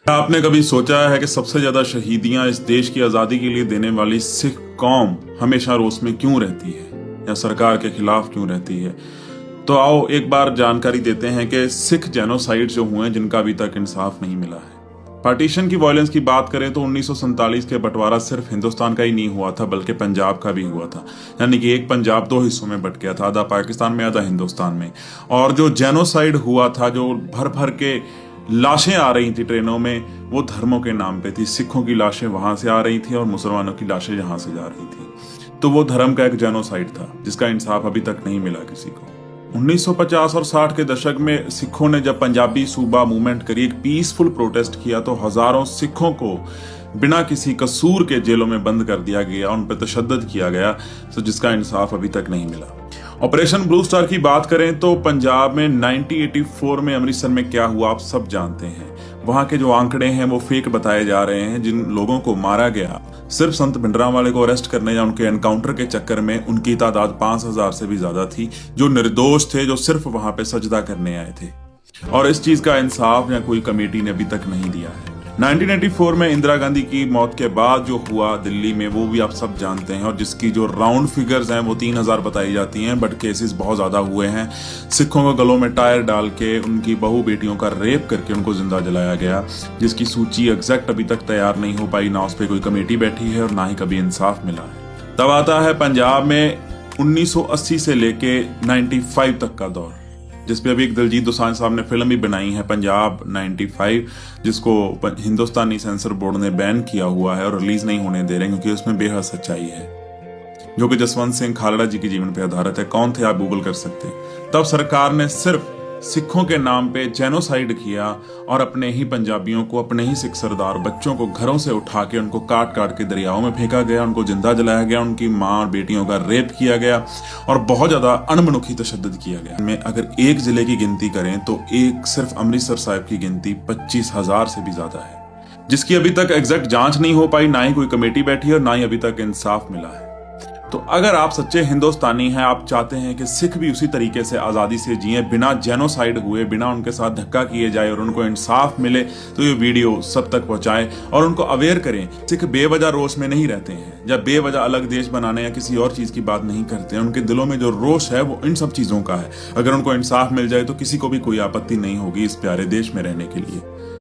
क्या आपने कभी सोचा है कि सबसे ज्यादा शहीदियां इस देश की आजादी के लिए देने वाली सिख कौम हमेशा रोष में क्यों रहती है या सरकार के खिलाफ क्यों रहती है? तो आओ एक बार जानकारी देते हैं कि सिख जेनोसाइड जो हुए हैं जिनका अभी तक इंसाफ नहीं मिला है। पार्टीशन की वायलेंस की बात करें तो 1947 के बंटवारा सिर्फ हिंदुस्तान का ही नहीं हुआ था बल्कि पंजाब का भी हुआ था। यानी कि एक पंजाब दो हिस्सों में बट गया था, आधा पाकिस्तान में आधा हिंदुस्तान में। और जो जेनोसाइड हुआ था, जो भर भर के लाशें आ रही थी ट्रेनों में, वो धर्मों के नाम पे थी। सिखों की लाशें वहां से आ रही थी और मुसलमानों की लाशें यहां से जा रही थी। तो वो धर्म का एक जेनोसाइड था जिसका इंसाफ अभी तक नहीं मिला किसी को। 1950 और 60 के दशक में सिखों ने जब पंजाबी सूबा मूवमेंट करी, एक पीसफुल प्रोटेस्ट किया, तो हजारों सिखों को बिना किसी कसूर के जेलों में बंद कर दिया गया, उन पर तशद्दुद किया गया, तो जिसका इंसाफ अभी तक नहीं मिला। ऑपरेशन ब्लू स्टार की बात करें तो पंजाब में 1984 में अमृतसर में क्या हुआ आप सब जानते हैं। वहां के जो आंकड़े हैं वो फेक बताए जा रहे हैं। जिन लोगों को मारा गया सिर्फ संत भिंडरांवाले को अरेस्ट करने या उनके एनकाउंटर के चक्कर में, उनकी तादाद 5000 से भी ज्यादा थी, जो निर्दोष थे, जो सिर्फ वहां पे सजदा करने आए थे। और इस चीज का इंसाफ या कोई कमेटी ने अभी तक नहीं दिया है। 1984 में इंदिरा गांधी की मौत के बाद जो हुआ दिल्ली में, वो भी आप सब जानते हैं, और जिसकी जो राउंड फिगर्स हैं वो 3000 बताई जाती हैं, बट केसेस बहुत ज्यादा हुए हैं। सिखों को गलों में टायर डाल के उनकी बहू बेटियों का रेप करके उनको जिंदा जलाया गया, जिसकी सूची एग्जैक्ट अभी तक तैयार नहीं हो पाई, ना उस पर कोई कमेटी बैठी है और ना ही कभी इंसाफ मिला है। तब आता है पंजाब में 1980 से लेके 95 तक का दौर, जिसपे अभी एक दिलजीत दोसांझ साहब ने फिल्म भी बनाई है पंजाब 95, जिसको हिंदुस्तानी सेंसर बोर्ड ने बैन किया हुआ है और रिलीज नहीं होने दे रहे क्योंकि उसमें बेहद सच्चाई है, जो कि जसवंत सिंह खालड़ा जी के जीवन पर आधारित है। कौन थे आप गूगल कर सकते हैं। तब सरकार ने सिर्फ सिखों के नाम पे जेनोसाइड किया और अपने ही पंजाबियों को, अपने ही सिख सरदार बच्चों को घरों से उठा के उनको काट काट के दरियाओं में फेंका गया, उनको जिंदा जलाया गया, उनकी मां और बेटियों का रेप किया गया और बहुत ज्यादा अनमनुखी तशद्दुद किया गया। में अगर एक जिले की गिनती करें तो एक सिर्फ अमृतसर साहिब की गिनती 25,000 से भी ज्यादा है, जिसकी अभी तक एग्जैक्ट जांच नहीं हो पाई, ना ही कोई कमेटी बैठी और ना ही अभी तक इंसाफ मिला है। तो अगर आप सच्चे हिंदुस्तानी हैं, आप चाहते हैं कि सिख भी उसी तरीके से आज़ादी से जिए, बिना जेनोसाइड हुए, बिना उनके साथ धक्का किए जाए और उनको इंसाफ मिले, तो ये वीडियो सब तक पहुंचाएं और उनको अवेयर करें। सिख बेवजह रोष में नहीं रहते हैं या बेवजह अलग देश बनाने या किसी और चीज़ की बात नहीं करते हैं। उनके दिलों में जो रोष है वो इन सब चीज़ों का है। अगर उनको इंसाफ मिल जाए तो किसी को भी कोई आपत्ति नहीं होगी इस प्यारे देश में रहने के लिए।